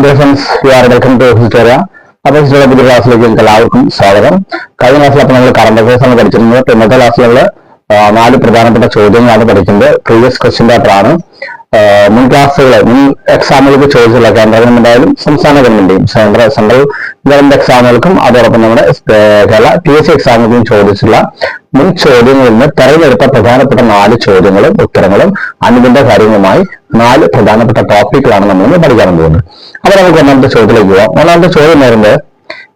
Friends welcome to Historia. അപ്പോൾ Historia പുതിയ ക്ലാസ്സിലേക്ക് നിങ്ങൾക്ക് എല്ലാവർക്കും സ്വാഗതം. കഴിഞ്ഞ ക്ലാസ്സിൽ അപ്പോൾ നമ്മൾ കറണ്ട് അഫയേഴ്സ് ആണ് പഠിച്ചിരുന്നത്. ഇന്നത്തെ ക്ലാസ്സിലുള്ള 4 പ്രധാനപ്പെട്ട ചോദ്യങ്ങളാണ് പഠിക്കുന്നത്. പ്രീവിയസ് ക്വസ്റ്റ്യൻ പേപ്പർ ആണ്. മുൻ ക്ലാസ്സുകളെ മുൻ എക്സാമുകൾക്ക് ചോദിച്ചിട്ടുള്ള കേന്ദ്ര ഗവൺമെന്റ് ആയാലും സംസ്ഥാന ഗവൺമെന്റെയും സെൻട്രൽ ഗവൺമെന്റ് എക്സാമുകൾക്കും അതോടൊപ്പം നമ്മുടെ കേരള PSC എക്സാമുകൾക്കും ചോദിച്ചിട്ടുള്ള മുൻ ചോദ്യങ്ങളിൽ നിന്ന് തെരഞ്ഞെടുത്ത പ്രധാനപ്പെട്ട 4 ചോദ്യങ്ങളും ഉത്തരങ്ങളും അനുബന്ധ കാര്യങ്ങളുമായി 4 പ്രധാനപ്പെട്ട ടോപ്പിക്കുകളാണ് നമ്മൾ പഠിക്കാൻ പോകുന്നത്. അപ്പോൾ നമുക്ക് ഒന്നാമത്തെ ചോദ്യത്തിലേക്ക് പോകാം. ഒന്നാമത്തെ ചോദ്യം വരുന്നത്,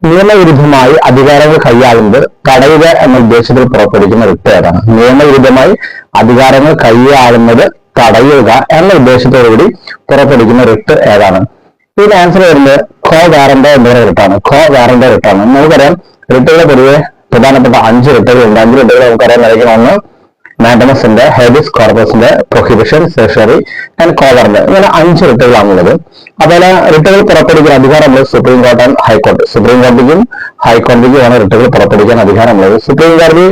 നിയമവിരുദ്ധമായി അധികാരങ്ങൾ കൈയാളുന്നത് തടയുക എന്ന ഉദ്ദേശത്തിൽ പുറപ്പെടുവിക്കുന്ന റിട്ട് ഏതാണ്? നിയമവിരുദ്ധമായി അധികാരങ്ങൾ കൈയാളുന്നത് തടയുക എന്ന ഉദ്ദേശത്തോടുകൂടി പുറപ്പെടുവിക്കുന്ന റിട്ട് ഏതാണ്? ഇതിന്റെ ആൻസർ വരുന്നത് കോ വാറന്റോ എന്ന റിട്ടാണ്. കോ വാറന്റോ റിട്ടാണ്. നമുക്കറിയാം റിട്ടുകളെ പൊതുവെ പ്രധാനപ്പെട്ട 5 റിട്ടുകൾ ഉണ്ട്. 5 റിട്ടുകൾ നമുക്കറിയാൻ കഴിയുന്ന ഒന്ന് മാൻഡമസിന്റെ, ഹേബിയസ് കോർപ്പസിന്റെ, പ്രൊഹിബിഷൻ, സെഷറി ആൻഡ് കോ വാറന്റോ, ഇങ്ങനെ 5 റിട്ടുകളാണുള്ളത്. അതുപോലെ റിട്ടുകൾ പുറപ്പെടുവിക്കാൻ അധികാരമുള്ളത് സുപ്രീം കോർട്ട് ആൻഡ് ഹൈക്കോടതി. സുപ്രീം കോടതിക്കും ഹൈക്കോടതിക്കുമാണ് റിട്ടുകൾ പുറപ്പെടുവിക്കാൻ അധികാരമുള്ളത്. സുപ്രീം കോടതി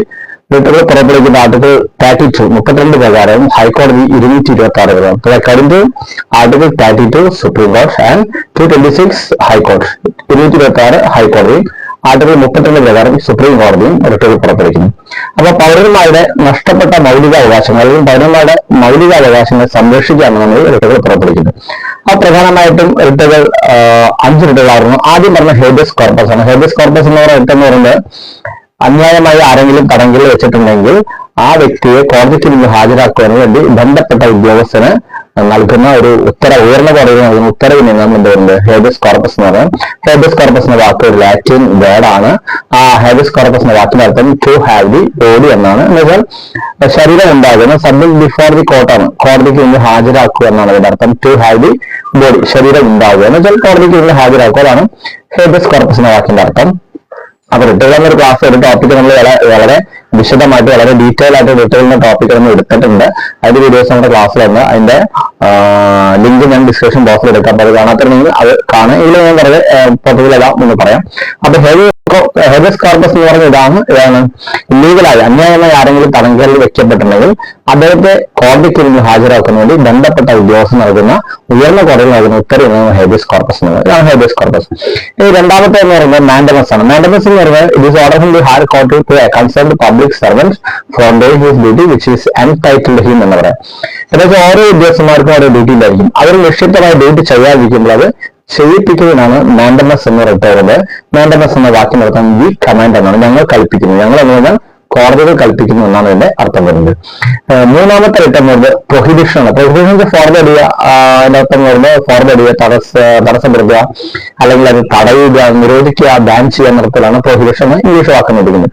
റിട്ടുകൾ പുറപ്പെടുവിക്കുന്ന ആർട്ടിക്കിൾ 32 32 പ്രകാരം ഹൈക്കോടതി 226 പ്രകാരം. According to article 32 supreme court and 226 ഹൈക്കോടതി. 226 ഹൈക്കോടതി, ആർട്ടിക്കിൾ 32 പ്രകാരം സുപ്രീം കോടതിയും റിട്ടുകൾ പുറപ്പെടുവിക്കുന്നു. അപ്പൊ പൗരന്മാരുടെ നഷ്ടപ്പെട്ട മൗലികാവകാശങ്ങൾ അല്ലെങ്കിൽ പൗരന്മാരുടെ മൗലികാവകാശങ്ങൾ സംരക്ഷിക്കാനാണ് നമ്മൾ റിട്ടുകൾ പുറപ്പെടുവിക്കുന്നത്. ആ പ്രധാനമായിട്ടും റിട്ടുകൾ 5 റിട്ടുകളായിരുന്നു. ആദ്യം പറഞ്ഞ ഹേബിയസ് കോർപ്പസ് ആണ്. ഹേബിയസ് കോർപ്പസ് എന്ന് പറയുന്ന റിട്ട് എന്ന് പറയുന്നത്, അന്യായമായി ആരെങ്കിലും തടങ്കലിൽ വെച്ചിട്ടുണ്ടെങ്കിൽ ആ വ്യക്തിയെ കോടതിക്ക് മുന്നിൽ ഹാജരാക്കുവാൻ വേണ്ടി ബന്ധപ്പെട്ട ഉദ്യോഗസ്ഥന് നൽകുന്ന ഒരു ഉയർന്ന കോടതി നൽകുന്ന ഉത്തരവിനാണ് എന്ത് പറയുന്നത് ഹേബിയസ് കോർപ്പസ് എന്ന് പറയുന്നത്. ഹേബിയസ് കോർപ്പസ് എന്ന വാക്ക് ഒരു ലാറ്റിൻ വേർഡാണ്. ആ ഹേബിയസ് കോർപ്പസ് എന്ന വാക്കിന്റെ അർത്ഥം ടു ഹാവ് ദി ബോഡി എന്നാണ്. എന്നുവെച്ചാൽ ശരീരം ഉണ്ടാകുന്ന സബ്മിറ്റ് ബിഫോർ ദി കോർട്ടാണ്. കോടതിക്ക് മുന്നിൽ ഹാജരാക്കുക എന്നാണ് അതിന്റെ അർത്ഥം. ടു ഹാവ് ദി ബോഡി, ശരീരം ഉണ്ടാവുക എന്ന് വെച്ചാൽ കോടതിക്ക് മുന്നിൽ ഹാജരാക്കുക, അതാണ് ഹേബിയസ് കോർപ്പസ് എന്ന വാക്കിന്റെ അർത്ഥം. അപ്പൊ റിട്ടുകൾ എന്നൊരു ക്ലാസ്, ഒരു ടോപ്പിക് നമ്മൾ വളരെ വിശദമായിട്ട് വളരെ ഡീറ്റെയിൽ ആയിട്ട് റിട്ടുകളുടെ ടോപ്പിക് നമ്മൾ എടുത്തിട്ടുണ്ട്. അതിന്റെ വീഡിയോസ് നമ്മുടെ ക്ലാസ്സിൽ വന്ന് അതിന്റെ ലിങ്ക് ഞാൻ ഡിസ്ക്രിപ്ഷൻ ബോക്സിൽ എടുക്കാം. അപ്പൊ അത് കാണാത്തുണ്ടെങ്കിൽ അത് കാണാം. ഇതിൽ ഞാൻ വളരെ പൊതുവിലെല്ലാം എന്ന് പറയാം. അപ്പൊ ഹേബിയസ് കോർപ്പസ് എന്ന് പറഞ്ഞ ഇതാണ് ഇല്ലീഗലായി അന്യായമായി ആരെങ്കിലും തടങ്കലിൽ വെക്കപ്പെട്ടിട്ടുണ്ടെങ്കിൽ അദ്ദേഹത്തെ കോടതിക്ക് മുന്നിൽ ഹാജരാക്കുന്ന വേണ്ടി ബന്ധപ്പെട്ട ഉദ്യോഗസ്ഥൻ നൽകുന്ന ഉയർന്ന കോടതി നൽകുന്ന ഉത്തരവാണ് ഹേബിയസ് കോർപ്പസ് എന്നത്. ഇതാണ് ഹേബിയസ് കോർപ്പസ്. ഈ രണ്ടാമത്തെ എന്ന് പറയുന്നത് മാൻഡമസ് ആണ്. മാൻഡമസ് എന്ന് പറയുന്നത് it is order from the higher court to a concerned public servant from doing his duty which is entitled him എന്ന് പറയാം. അതായത് ഓരോ ഉദ്യോഗസ്ഥന്മാർക്കും ഓരോ ഡ്യൂട്ടി ഉണ്ടായിരിക്കും. അവർ നിശ്ചിതമായ ഡ്യൂട്ടി ചെയ്യാതിരിക്കുമ്പോൾ അത് ചെയ്യിപ്പിക്കുന്നതിനാണ് മാൻഡമസ് എന്ന് പറയുന്നത്. മാൻഡമസ് എന്ന വാക്കിനർത്ഥം വി കമാൻഡ് എന്നാണ്. ഞങ്ങൾ കൽപ്പിക്കുന്നു, ഞങ്ങൾ എന്ന് പറഞ്ഞാൽ കോടതികൾ കൽപ്പിക്കുന്നു എന്നാണ് ഇതിന്റെ അർത്ഥം വരുന്നത്. മൂന്നാമത്തെ റിട്ട് എന്ന് പറയുന്നത് പ്രൊഹിബിഷൻ ആണ്. പ്രൊഹിബിഷൻ ഫോർവേഡ് ചെയ്യുക, അതിന്റെ അർത്ഥം വരുന്നത് ഫോർവേഡ് ചെയ്യുക, തടസ്സപ്പെടുത്തുക, അല്ലെങ്കിൽ അത് തടയുക, നിരോധിക്കുക, ബാൻ ചെയ്യുക എന്ന അർത്ഥത്തിലാണ് പ്രൊഹിബിഷൻ ഇംഗ്ലീഷ് വാക്ക് എടുക്കുന്നത്.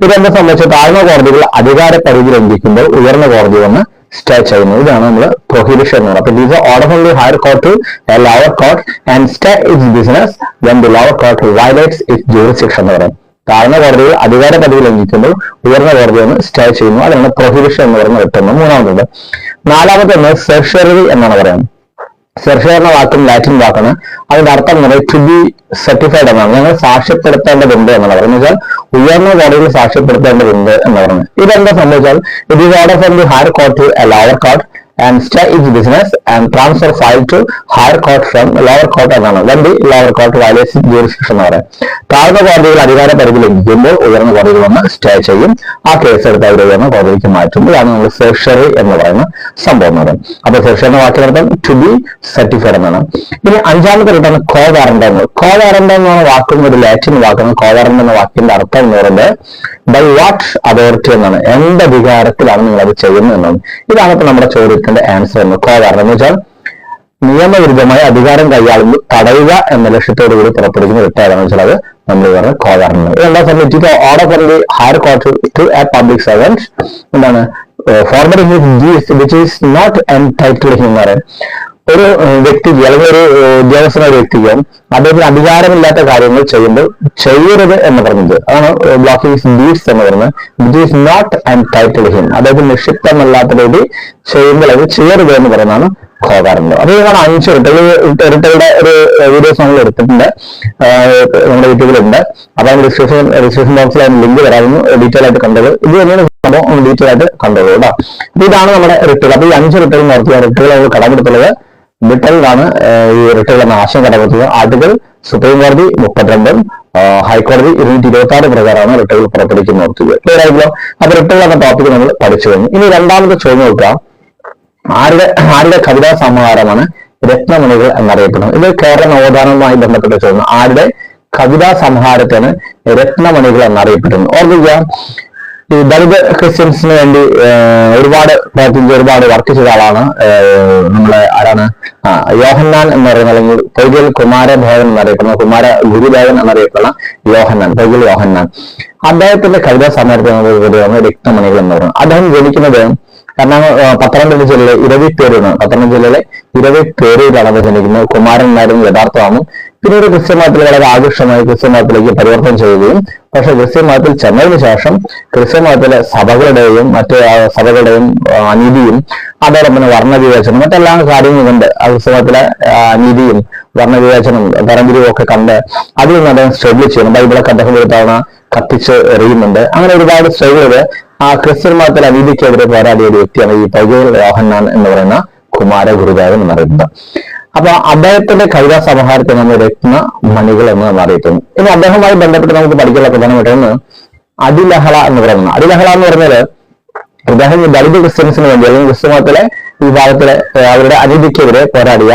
ഇതെന്നെ സംബന്ധിച്ച് താഴ്ന്ന കോടതികൾ അധികാര പരിധി ലംഘിക്കുമ്പോൾ ഉയർന്ന കോടതി വന്ന് സ്റ്റേ ചെയ്യുന്നത്. ഇതാണ് നമ്മൾ പ്രൊഹിബിഷൻ എന്ന് പറയുന്നത്. അപ്പൊ these order from the higher court to a lower court and stay its business when the lower court violates its jurisdiction എന്ന് പറയും. താഴ്ന്ന കോടതിയിൽ അധികാര പരിധി ലംഘിക്കുമ്പോൾ ഉയർന്ന കോടതി ഒന്ന് സ്റ്റേ ചെയ്യുന്നു. അതാണ് പ്രൊഹിബിഷൻ എന്ന് പറയുന്ന റിട്ട്. മൂന്നാമത്. നാലാമത്തെ സെർഷറി എന്നാണ് പറയുന്നത്. സെർഷറി എന്ന വാക്കും ലാറ്റിൻ വാക്കാണ്. അതിന്റെ അർത്ഥം എന്ന് പറയുന്നത് ടു ബി സർട്ടിഫൈഡ് എന്നാണ്. ഞങ്ങൾ സാക്ഷ്യപ്പെടുത്തേണ്ടതുണ്ട് എന്നാണ് പറയുന്നത്. വെച്ചാൽ ഉയർന്ന കോടതിയിൽ സാക്ഷ്യപ്പെടുത്തേണ്ടതുണ്ട് എന്ന് പറയുന്നത്. ഇതെന്താ സംഭവിച്ചാൽ it is order from the higher court to a lower court and stay its business and transfer file to higher court from lower court എന്നാണ്. when the lower court violates jurisdiction എന്ന് പറയാം. താഴ്ന്ന കോടതികൾ അധികാര പരിധി ലംഘിക്കുമ്പോൾ ഉയർന്ന കോടതികൾ വന്ന് സ്റ്റേ ചെയ്യും. ആ കേസ് എടുത്ത് അവർ ഉയർന്ന കോടതിക്ക് മാറ്റും. ഇതാണ് നമ്മൾ സെർഷറി എന്ന് പറയുന്ന സംഭവം എന്ന് പറയുന്നത്. അപ്പൊ സെർഷറി എന്ന വാക്കിനർത്ഥം ടു ബി സർട്ടിഫൈഡ് എന്നാണ്. ഇനി അഞ്ചാമത്തെ റിട്ടാണ് കോ വാറന്റോ എന്ന്. കോ വാറന്റോ എന്ന വാക്കും ഒരു ലാറ്റിൻ വാക്കാണ്. കോ വാറന്റോ എന്ന വാക്കിന്റെ അർത്ഥം എന്ന് പറയുന്നത് ബൈ വാട്ട് അതോറിറ്റി എന്നാണ്. എന്ത് അധികാരത്തിലാണ് നിങ്ങൾ അത് ചെയ്യുന്നത് എന്നാണ്. ഇതാണ് ഇപ്പൊ നമ്മുടെ ചോദ്യത്തിന്റെ ആൻസർ എന്ന്. കോ വാറന്റോ എന്ന് വെച്ചാൽ നിയമവിരുദ്ധമായി അധികാരം കൈയാളുമ്പോൾ തടയുക എന്ന ലക്ഷ്യത്തോടു കൂടി പുറപ്പെടുവിക്കുന്ന റിട്ട് ഏതാണെന്ന് വെച്ചാൽ അത് നമ്മൾ പറഞ്ഞ കോ വാറന്റോ. ഇതെന്താ സംബന്ധിച്ച് order from the higher court to a public servant എന്താണ് forwarding his duties which is not entitled him എന്ന് പറയാം. ഒരു വ്യക്തിക്ക് അല്ലെങ്കിൽ ഒരു ഉദ്യോഗസ്ഥന വ്യക്തിക്ക് അദ്ദേഹത്തിന് അധികാരമില്ലാത്ത കാര്യങ്ങൾ ചെയ്യുമ്പോൾ ചെയ്യരുത് എന്ന് പറഞ്ഞത് അതാണ് ബ്ലോക്കിംഗ് ഡ്യൂട്ടീസ് എന്ന് പറയുന്നത്. Which is not entitled him, അദ്ദേഹത്തിന് നിക്ഷിപ്തമല്ലാത്ത രീതി ചെയ്യുമ്പോൾ അത് ചെയ്യരുത് എന്ന് പറയുന്നതാണ് കോ വാറന്റോ. അത് ഇതാണ് 5 റിട്ടുകളുടെ ഒരു വീഡിയോസ് നമ്മൾ എടുത്തിട്ടുണ്ട്, നമ്മുടെ യൂട്യൂബിലുണ്ട്. അപ്പൊ അതിന് ഡിസ്ക്രിപ്ഷൻ ബോക്സിൽ അതിന് ലിങ്ക് വരാമെന്ന് ഡീറ്റെയിൽ ആയിട്ട് കണ്ടത്. ഇത് തന്നെയാണ് സംഭവം, ഡീറ്റെയിൽ ആയിട്ട് കണ്ടത് കേട്ടോ. അപ്പൊ ഇതാണ് നമ്മുടെ റിട്ടുകൾ. അപ്പൊ ഈ 5 റിട്ടുകൾ നോക്കിയ റിട്ടുകൾ നമ്മൾ കടമെടുത്തുള്ളത് ബ്രിട്ടനിലാണ് ഈ റിട്ടുകൾ എന്ന ആശയം കടമെത്തുന്നത്. ആർട്ടിക്കിൾ സുപ്രീം കോടതി 32 ഹൈക്കോടതി 226 പ്രകാരമാണ് റിട്ടുകൾ പുറപ്പെടുവിക്കുന്നത്. ക്ലിയർ ആയില്ലോ? അപ്പൊ റിട്ടുകൾ എന്ന ടോപ്പിക് നമ്മൾ പഠിച്ചു കഴിഞ്ഞു. ഇനി രണ്ടാമത്തെ ചോദ്യം നോക്കുക. ആരുടെ കവിതാ സമാഹാരമാണ് രത്നമണികൾ എന്നറിയപ്പെടുന്നത്? ഇത് കേരള നവോത്ഥാനവുമായി ബന്ധപ്പെട്ട ചോദ്യം. ആരുടെ കവിതാ സംഹാരത്തെയാണ് രത്നമണികൾ എന്നറിയപ്പെടുന്നത്? ഓർമ്മിക്കുക, ഈ ദളിത് ക്രിസ്ത്യൻസിന് വേണ്ടി ഒരുപാട് പ്രയത്നിച്ച് ഒരുപാട് വർക്ക് ചെയ്ത ആളാണ് നമ്മളെ ആരാണ് യോഹന്നാൻ എന്ന് പറയുന്ന, അല്ലെങ്കിൽ പൊയ്കൽ കുമാരദേവൻ എന്നറിയപ്പെടുന്ന, കുമാര ഗുരുദേവൻ എന്നറിയപ്പെടുന്ന യോഹന്നാൻ, പൊയ്കൽ യോഹന്നാൻ. അദ്ദേഹത്തിന്റെ കവിതാ സമാഹാരത്തിന് രത്നമണികൾ എന്ന് പറയുന്നത്. അദ്ദേഹം ജനിക്കുന്നത് പത്തനംതിട്ട ജില്ലയിലെ ഇരവിപ്പേരൂരാണ്. പത്തനംതിട്ട ജില്ലയിലെ ഇരവിപ്പേരൂരാണ് ജനിക്കുന്നത്. കുമാരനായിരുന്നു യഥാർത്ഥമാണ്. പിന്നീട് ക്രിസ്ത്യൻ മതത്തിൽ വളരെ ആകർഷമായി ക്രിസ്ത്യൻ മതത്തിലേക്ക് പരിവർത്തനം ചെയ്യുകയും, പക്ഷെ ക്രിസ്ത്യൻ മതത്തിൽ ചെന്നതിന് ശേഷം ക്രിസ്ത്യൻ മതത്തിലെ സഭകളുടെയും മറ്റ് സഭകളുടെയും അനീതിയും അതോടൊപ്പം വർണ്ണവിവേചനം മറ്റെല്ലാ കാര്യങ്ങളും കണ്ട് ക്രിസ്ത്യൻ മതത്തിലെ അനീതിയും വർണ്ണവിവേചനം തരംതിരിവും ഒക്കെ കണ്ട് അതിൽ നിന്ന് അദ്ദേഹം സ്ട്രഗിൾ ചെയ്യുന്നു. ബൈബിളൊക്കെ അദ്ദേഹം ഒരു തവണ കത്തിച്ച് എറിയുന്നുണ്ട്. അങ്ങനെ ഒരുപാട് സ്ട്രഗിൾ ക്രിസ്ത്യൻ മതത്തിലെ അനീതിക്കെതിരെ പോരാടിയ ഒരു വ്യക്തിയാണ് ഈ പൊയ്കൽ യോഹന്നാൻ എന്ന് പറയുന്ന കുമാര ഗുരുദേവൻ എന്നറിയുന്നത്. അപ്പൊ അദ്ദേഹത്തിന്റെ കവിതാ സമാഹാരത്തെ നമ്മൾ രത്നമണികൾ എന്ന് നമ്മൾ അറിയിക്കുന്നു. ഇനി അദ്ദേഹവുമായി ബന്ധപ്പെട്ട് നമുക്ക് പഠിക്കാനുള്ള പ്രധാനമായിട്ടൊന്ന് അടിലഹള എന്ന് പറയുന്നത്. അടിലഹള എന്ന് പറഞ്ഞാല് അദ്ദേഹം ദളിത് ക്രിസ്ത്യൻസിന് വേണ്ടി അല്ലെങ്കിൽ ക്രിസ്ത്യൻ മതത്തിലെ വിഭാഗത്തിലെ അവരുടെ അനീതിക്കെതിരെ പോരാടിയ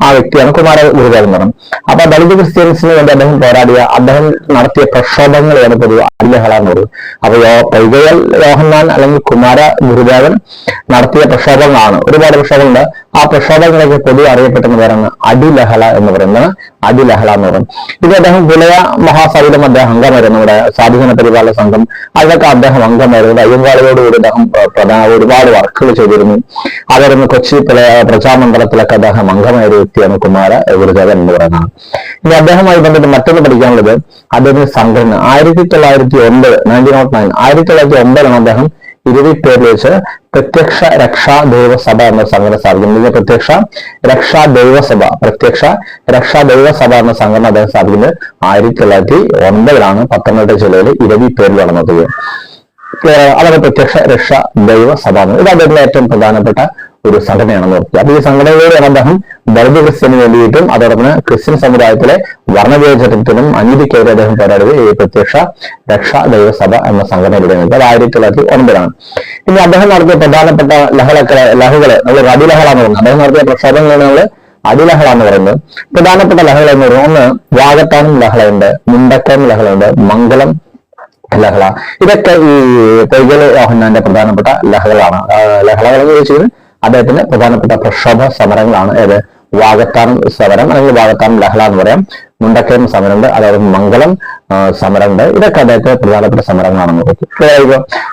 ആ വ്യക്തിയാണ് കുമാര ഗുരുദേവൻ എന്ന് പറയുന്നത്. അപ്പൊ ദളിത് ക്രിസ്ത്യൻസിന് വേണ്ടി അദ്ദേഹം പോരാടിയ, അദ്ദേഹം നടത്തിയ പ്രക്ഷോഭങ്ങളെയാണ് പൊതുവെ അടിലഹള എന്ന് പറയുന്നത്. അപ്പൊ പൊയ്കൽ യോഹന്നാൻ അല്ലെങ്കിൽ കുമാര ഗുരുദേവൻ നടത്തിയ പ്രക്ഷോഭങ്ങളാണ്, ഒരുപാട് പ്രക്ഷോഭങ്ങളുണ്ട്. ആ പ്രക്ഷോഭങ്ങളൊക്കെ പൊതുവെ അറിയപ്പെട്ടെന്ന് പറയുന്നത് അടിലഹള എന്ന് പറയുന്നത്. അടിലഹള എന്ന് പറയുന്നത് ഇത് അദ്ദേഹം പുലയ മഹാസഭയിലും അദ്ദേഹം അംഗമായിരുന്നു. നമ്മുടെ സ്വാധീന പരിപാലന സംഘം അതിലൊക്കെ അദ്ദേഹം അംഗമായിരുന്നു. അയ്യങ്കാളിയോടുകൂടി അദ്ദേഹം ഒരുപാട് വർക്കുകൾ ചെയ്തിരുന്നു. അതായിരുന്നു കൊച്ചി പ്രജാമണ്ഡലത്തിലൊക്കെ അദ്ദേഹം അംഗമായ ഒരു വ്യക്തിയാണ് കുമാര ഗുരുദേവൻ എന്ന് പറയുന്നത്. ഇനി അദ്ദേഹവുമായി ബന്ധപ്പെട്ട് മറ്റൊന്ന് പഠിക്കാനുള്ളത് അദ്ദേഹത്തിന്റെ സംഘടന 1909 അദ്ദേഹം ഇരവിപ്പേരിൽ വെച്ച് പ്രത്യക്ഷ രക്ഷാ ദൈവസഭ എന്ന സംഘടന സ്ഥാപിക്കുന്നത്. പ്രത്യക്ഷ രക്ഷാ ദൈവസഭ എന്ന സംഘടന അദ്ദേഹം സ്ഥാപിക്കുന്നത് 1909 പത്തനംതിട്ട ജില്ലയിലെ ഇരവിപ്പേരിൽ നടന്നത്. അതാണ് പ്രത്യക്ഷ രക്ഷാ ദൈവസഭ. ഇത് അദ്ദേഹത്തിന്റെ ഏറ്റവും പ്രധാനപ്പെട്ട ഒരു സംഘടനയാണെന്ന് ഓർക്കുക. അപ്പൊ ഈ സംഘടനയിലൂടെയാണ് അദ്ദേഹം ദളിത് ക്രിസ്ത്യന് വേണ്ടിയിട്ടും അതോടൊപ്പം ക്രിസ്ത്യൻ സമുദായത്തിലെ വർണ്ണവിവേചനത്തിനും അനീതിക്കെതിരെ അദ്ദേഹം പോരാടിയത് ഈ പ്രത്യക്ഷ രക്ഷാ ദൈവസഭ എന്ന സംഘടനയിലൂടെയാണ്. അത് 1909. ഇനി അദ്ദേഹം നടത്തിയ പ്രധാനപ്പെട്ട ലഹകളെ നമ്മൾ അടിലഹള എന്ന് പറയുന്നത്. അദ്ദേഹം നടത്തിയ പ്രക്ഷോഭങ്ങളാണ് നമ്മൾ അടിലഹള എന്ന് പറയുന്നത്. പ്രധാനപ്പെട്ട ലഹള എന്ന് പറയുന്നത് ഒന്ന് വാകത്താനം ലഹളയുണ്ട്, മുണ്ടക്കയം ലഹളയുണ്ട്, മംഗലം ലഹള. ഇതൊക്കെ ഈ പൊയ്കൽ യോഹന്നാന്റെ പ്രധാനപ്പെട്ട ലഹളകളാണ്. ലഹളകൾ എന്ന് ചോദിച്ചത് അദ്ദേഹത്തിന്റെ പ്രധാനപ്പെട്ട പ്രക്ഷോഭ സമരങ്ങളാണ്. ഏത് വാകത്താനം സമരം അല്ലെങ്കിൽ വാകത്താനം ലഹള എന്ന് പറയാം. മുണ്ടക്കയം സമരമുണ്ട്, അതായത് മംഗലം സമരമുണ്ട്. ഇതൊക്കെ അദ്ദേഹത്തെ പ്രധാനപ്പെട്ട സമരങ്ങളാണെന്ന് നോക്കി.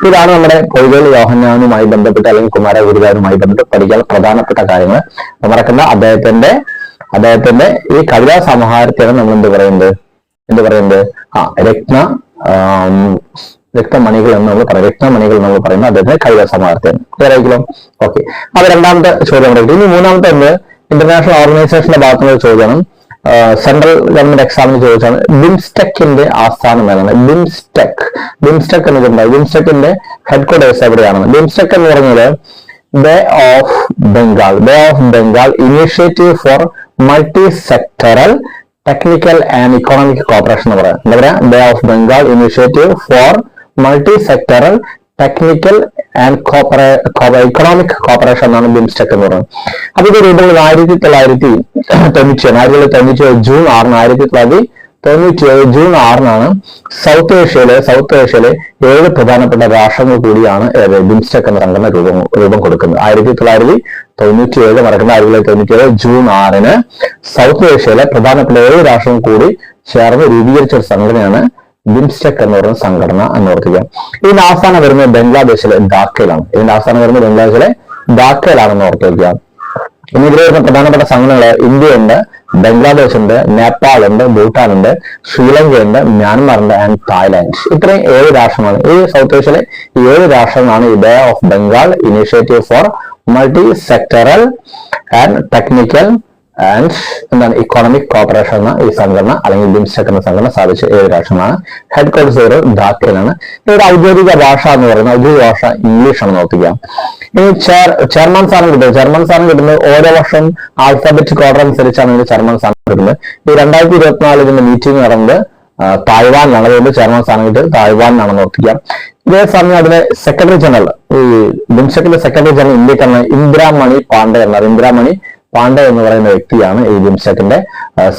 ഇതാണ് നമ്മുടെ പൊയ്കൽ യോഹന്നാനുമായി ബന്ധപ്പെട്ട് അല്ലെങ്കിൽ കുമാര ഗുരുദേവനുമായി ബന്ധപ്പെട്ട് പഠിക്കാൻ പ്രധാനപ്പെട്ട കാര്യങ്ങൾ. മറക്കണ്ട, അദ്ദേഹത്തിന്റെ ഈ കവിതാ സമാഹാരത്തെയാണ് നമ്മൾ എന്ത് പറയുന്നത് രക്തമണികൾ എന്ന് നമ്മൾ പറയും. രക്തമണികൾ നമ്മൾ പറയുന്നത് അദ്ദേഹത്തിന്റെ കവിതാ സമാഹാരത്തെയാണ്. ക്ലിയറായിരിക്കും? ഓക്കെ. അത് രണ്ടാമത്തെ ചോദ്യം. ഇനി മൂന്നാമത്തെ ഒന്ന് ഇന്റർനാഷണൽ ഓർഗനൈസേഷന്റെ ഭാഗത്തുനിന്ന് ചോദ്യമാണ്. സെൻട്രൽ ഗവൺമെന്റ് എക്സാമിന് ചോദിച്ചാണ് ബിംസ്റ്റെക്കിന്റെ ആസ്ഥാനം ഏതാണ്? ബിംസ്റ്റെക് എന്ന് ബിംസ്റ്റെക്കിന്റെ ഹെഡ്ക്വാർട്ടേഴ്സ് എവിടെയാണ്? ബിംസ്റ്റെക് എന്ന് പറഞ്ഞാൽ bay of Bengal initiative four multi sectoral technical and economic corporation എന്ന് പറയാം. എന്താ പറയാ? Bay of Bengal initiative four multi sectoral technical and economic corporation എന്നാണ് ബിംസ്റ്റെക് എന്ന് പറയുന്നത്. അപ്പൊ ഇത് രൂപങ്ങൾ 1997 ജൂൺ 6 സൗത്ത് ഏഷ്യയിലെ 7 പ്രധാനപ്പെട്ട രാഷ്ട്രങ്ങൾ കൂടിയാണ് ബിംസ്റ്റെക് എന്ന സംഘടന രൂപം കൊടുക്കുന്നത്. 1997 മറക്കുന്ന 1997 ജൂൺ 6 സൗത്ത് ഏഷ്യയിലെ പ്രധാനപ്പെട്ട 7 രാഷ്ട്രങ്ങൾ കൂടി ചേർന്ന് രൂപീകരിച്ച ഒരു സംഘടനയാണ് ബിംസ്റ്റെക് എന്ന് പറയുന്ന സംഘടന എന്ന് ഓർക്കുക. ഇതിന്റെ ആസ്ഥാനം വരുന്നത് ബംഗ്ലാദേശിലെ ധാക്കയിലാണെന്ന് ഓർത്ത് വയ്ക്കുക. ഇനി ഇതിൽ വരുന്ന പ്രധാനപ്പെട്ട സംഘടനകൾ ഇന്ത്യയുണ്ട്, ബംഗ്ലാദേശ് ഉണ്ട്, നേപ്പാൾ ഉണ്ട്, ഭൂട്ടാൻ ഉണ്ട്, ശ്രീലങ്ക ഉണ്ട്, മ്യാൻമാർ ഉണ്ട് ആൻഡ് തായ്ലാൻഡ്. ഇത്രയും 7 രാഷ്ട്രങ്ങളാണ്. ഈ സൗത്ത് ഏഷ്യയിലെ 7 രാഷ്ട്രങ്ങളാണ് ഈ bay of Bengal initiative four multi sectoral and technical and എന്താണ് ഇക്കോണമിക് കോപ്പറേഷൻ എന്ന ഈ സംഘടന അല്ലെങ്കിൽ ബിംസ്റ്റെക് എന്ന സംഘടന സ്ഥാപിച്ച 7 രാഷ്ട്രങ്ങളാണ്. Head quarters ധാക്കയിലാണ്. ഇവരുടെ ഔദ്യോഗിക ഭാഷ എന്ന് പറയുന്നത് ഔദ്യോഗിക ഭാഷ ഇംഗ്ലീഷ് ആണ് നോക്കുക. ഇനി ചെയർമാൻ സ്ഥാനം കിട്ടുന്നത് ഓരോ വർഷം ആൽഫബറ്റിക് ഓർഡർ അനുസരിച്ചാണ് ഇതിന്റെ ചെയർമാൻ സ്ഥാനം കിട്ടുന്നത്. ഈ 2024 ഇതിന്റെ മീറ്റിംഗ് നടന്നത് തായ്വാനിലാണ്. അതുകൊണ്ട് ചെയർമാൻ സ്ഥാനം കിട്ടിയത് തായ്വാനിലാണെന്ന് ഓർത്തിക്കാം. ഇതേ സമയം അതിലെ സെക്രട്ടറി ജനറൽ ഈ ബിംസ്റ്റെക്കിന്റെ സെക്രട്ടറി ജനറൽ ഇന്ത്യക്കാണ് ഇന്ദിരാമണി പാണ്ഡെ എന്നത്. ഇന്ദിരാമണി പാണ്ഡെ എന്ന് പറയുന്ന വ്യക്തിയാണ് ഈ ബിംസ്റ്റെക്കിന്റെ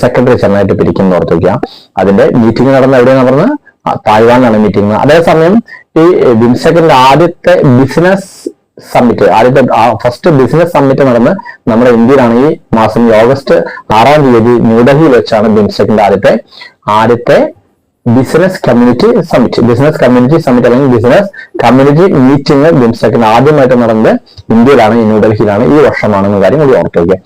സെക്രട്ടറി ജനറൽ ആയിട്ട് പിരിക്കുന്നത് ഓർത്തിക്കുക. അതിന്റെ മീറ്റിംഗ് നടന്ന എവിടെയാണ് പറഞ്ഞത്? തായ്വാനിലാണ് മീറ്റിംഗ്. അതേസമയം ഈ ബിംസ്റ്റെക്കിന്റെ ആദ്യത്തെ business summit first business summit നടന്ന് നമ്മുടെ ഇന്ത്യയിലാണ്. ഈ മാസം ഓഗസ്റ്റ് 6 ന്യൂഡൽഹിയിൽ വെച്ചാണ് ബിംസ്റ്റെക്കിന്റെ ആദ്യത്തെ ബിസിനസ് കമ്മ്യൂണിറ്റി സമ്മിറ്റ് അല്ലെങ്കിൽ ബിസിനസ് കമ്മ്യൂണിറ്റി മീറ്റിംഗ് ബിംസ്റ്റെക്കിന് ആദ്യമായിട്ട് നടന്നത് ഇന്ത്യയിലാണ്, ന്യൂഡൽഹിയിലാണ്. ഈ വർഷമാണെന്ന കാര്യം കൂടി ഓർത്ത് വയ്ക്കുക.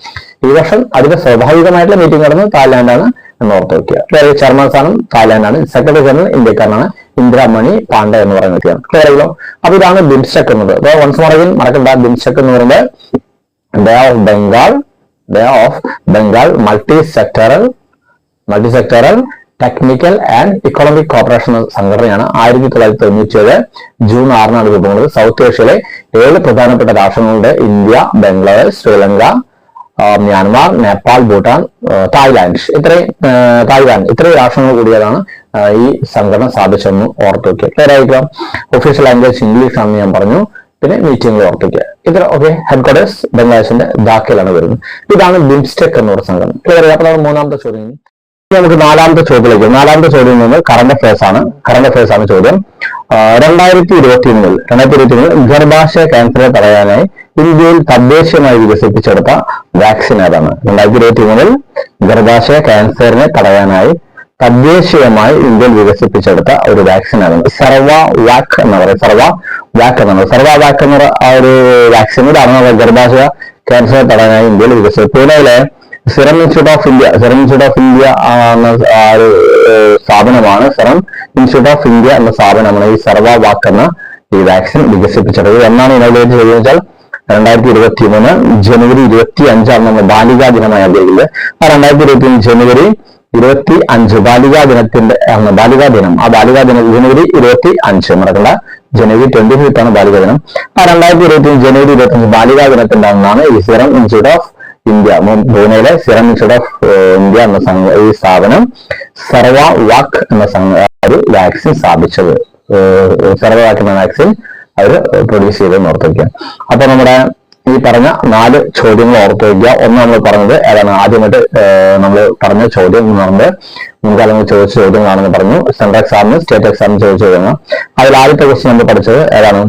ഈ വർഷം അതിന്റെ സ്വാഭാവികമായിട്ടുള്ള മീറ്റിംഗ് നടന്നത് തായ്ലാന്റാണ് എന്ന് ഓർത്ത് വയ്ക്കുക. ചെയർമാൻ സ്ഥാനം തായ്ലാന്റാണ്. സെക്രട്ടറി ജനറൽ ഇന്ത്യക്കാരനാണ് ഇന്ദിരാമണി പാണ്ഡെ എന്ന് പറയുന്ന വ്യക്തിയാണ്. ക്ലിയർ ആയല്ലോ? അപ്പൊ ഇതാണ് ബിംസ്റ്റെക് എന്നത്. വൺസ് മോർ അഗൈൻ മറക്കണ്ട, ബിംസ്റ്റെക് എന്ന് പറയുന്നത് bay of Bengal multi sectoral technical and economic corporation സംഘടനയാണ്. 1997 ജൂൺ 6 രൂപം കൊണ്ടത്. സൗത്ത് ഏഷ്യയിലെ 7 പ്രധാനപ്പെട്ട രാഷ്ട്രങ്ങളുടെ India, Bangladesh, Sri Lanka, Myanmar, Nepal, Bhutan, Taiwan ഇത്രയും രാഷ്ട്രങ്ങൾ കൂടിയതാണ് ഈ സംഘടന സ്ഥാപിച്ചെന്ന് ഓർത്ത് വയ്ക്കുക. ക്ലിയർ ആയിരിക്കാം? ഒഫീഷ്യൽ ലാംഗ്വേജ് ഇംഗ്ലീഷ് ആണെന്ന് ഞാൻ പറഞ്ഞു. പിന്നെ മീറ്റിംഗിൽ ഓർത്ത് വയ്ക്കുക. ഇത് ഓക്കെ. ഹെഡ് ക്വാർട്ടേഴ്സ് ബംഗ്ലാദേശിന്റെ ധാക്കയിലാണ് വരുന്നത്. ഇതാണ് ബിംസ്റ്റെക് എന്ന് പറയുന്ന സംഘടന. ക്ലിയർ ആയി? അപ്പൊ നമ്മൾ മൂന്നാമത്തെ ചോദ്യം. നമുക്ക് നാലാമത്തെ ചോദ്യം നിന്ന് കറണ്ട് അഫയേഴ്സ് ആണ് ചോദ്യം. 2021 ഗർഭാശയ ക്യാൻസറെ തടയാനായി ഇന്ത്യയിൽ തദ്ദേശീയമായി വികസിപ്പിച്ചെടുത്ത വാക്സിൻ ഏതാണ്? 2021 ഗർഭാശയ ക്യാൻസറിനെ തടയാനായി തദ്ദേശീയമായി ഇന്ത്യയിൽ വികസിപ്പിച്ചെടുത്ത ഒരു വാക്സിൻ ഏതാണ്? സർവാവാക് എന്നാണ്. സർവാവാക് എന്ന ആ ഒരു വാക്സിൻ ഇതാണ് ഗർഭാശയ ക്യാൻസറെ തടയാനായി ഇന്ത്യയിൽ വികസിപ്പിച്ചത്. പൂനെയിലെ സിറം ഇൻസ്റ്റിറ്റ്യൂട്ട് ഓഫ് ഇന്ത്യ എന്ന ഒരു സ്ഥാപനമാണ്. സിറം ഇൻസ്റ്റിറ്റ്യൂട്ട് ഓഫ് ഇന്ത്യ എന്ന സ്ഥാപനമാണ് ഈ സർവാവാക് എന്ന ഈ വാക്സിൻ വികസിപ്പിച്ചത്. എന്നാണ് ഇനോഗ്രേറ്റ് ചെയ്തത് വെച്ചാൽ 2023 ജനുവരി 25 നമ്മൾ ബാലികാ ദിനമായി ആചരിക്കുന്നത്. 2025 ജനുവരി 25 ബാലികാ ദിനം. ജനുവരി 25 മറക്കണ്ട, ജനുവരി 25 ആണ് ബാലികാ ദിനം. 2025 ജനുവരി 25 ബാലികാ ദിനത്തിന്റെ അന്നാണ് ഈ സിറം ഇൻസ്റ്റിറ്റ്യൂട്ട് ഓഫ് ഇന്ത്യ, പൂനെയിലെ സിറം ഇൻസ്റ്റിറ്റ്യൂട്ട് ഓഫ് ഇന്ത്യ എന്ന ഈ സ്ഥാപനം സർവാവാക് എന്ന ഒരു വാക്സിൻ സ്ഥാപിച്ചത്. സർവാവാക് എന്ന വാക്സിൻ അവർ പ്രൊഡ്യൂസ് ചെയ്തെന്ന് ഓർത്ത് വയ്ക്കുക. അപ്പൊ നമ്മുടെ ഈ പറഞ്ഞ 4 ചോദ്യങ്ങൾ ഓർത്ത് വയ്ക്കുക. ഒന്ന് നമ്മൾ പറഞ്ഞത് ഏതാണ്? ആദ്യമായിട്ട് നമ്മൾ പറഞ്ഞ ചോദ്യം എന്ന് പറഞ്ഞത് മുൻകാലങ്ങളിൽ ചോദിച്ച ചോദ്യങ്ങളാണെന്ന് പറഞ്ഞു. സെൻട്രൽ എക്സാമിന്, സ്റ്റേറ്റ് എക്സാമിന് ചോദിച്ച ചോദ്യങ്ങൾ. അതിൽ ആദ്യത്തെ ക്വസ്റ്റ്യൻ നമ്മൾ പഠിച്ചത് ഏതാണ്?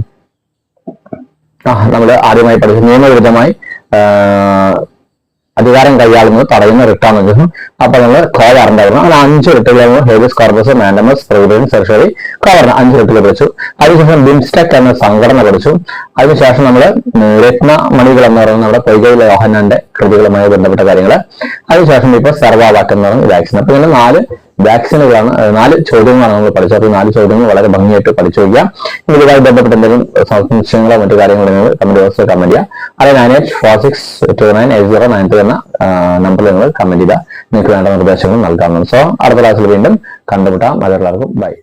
നമ്മൾ ആദ്യമായി പഠിച്ചത് നിയമവിരുദ്ധമായി അധികാരം കൈയാളുന്നത് തടയുന്ന റിട്ടാണ്. അപ്പൊ നമ്മൾ കോവാറുണ്ടായിരുന്നു. അങ്ങനെ 5 റിട്ടുകൾ ഹേബിയസ് കോർപ്പസ്, മാൻഡമസ്, പ്രൊവിഡൻസ്, സെർഷറി കോവറിന് 5 റിട്ടുകൾ പഠിച്ചു. അതിനുശേഷം ബിംസ്റ്റെക് എന്ന സംഘടന പഠിച്ചു. അതിനുശേഷം നമ്മൾ രത്നമണികൾ എന്ന് പറയുന്നത് നമ്മുടെ പൊയ്കയിലെ യോഹന്നാന്റെ കൃതികളുമായി ബന്ധപ്പെട്ട കാര്യങ്ങൾ. അതിനുശേഷം ഇപ്പൊ സർവാവാക് എന്ന് പറയുന്ന വാക്സിൻ. അപ്പൊ ഇങ്ങനെ 4 വാക്സിനുകളാണ്, 4 ചോദ്യങ്ങളാണ് നമ്മൾ പഠിച്ചത്. അപ്പോൾ 4 ചോദ്യങ്ങൾ വളരെ ഭംഗിയായിട്ട് പഠിച്ചു വയ്ക്കുക. ഇതുമായി ബന്ധപ്പെട്ട് എന്തെങ്കിലും സംശയങ്ങളോ മറ്റു കാര്യങ്ങളോ നിങ്ങൾ കമന്റ് ബോക്സിൽ കമന്റ് ചെയ്യുക. അത് 9846298093 എന്ന നമ്പറിൽ നിങ്ങൾ കമന്റ് ചെയ്യുക. നിങ്ങൾക്ക് വേണ്ട നിർദ്ദേശങ്ങൾ നൽകാവുന്നതാണ്. സോ അടുത്ത ക്ലാസ്സിൽ വീണ്ടും കണ്ടുമുട്ടാം. എല്ലാവർക്കും ബൈ.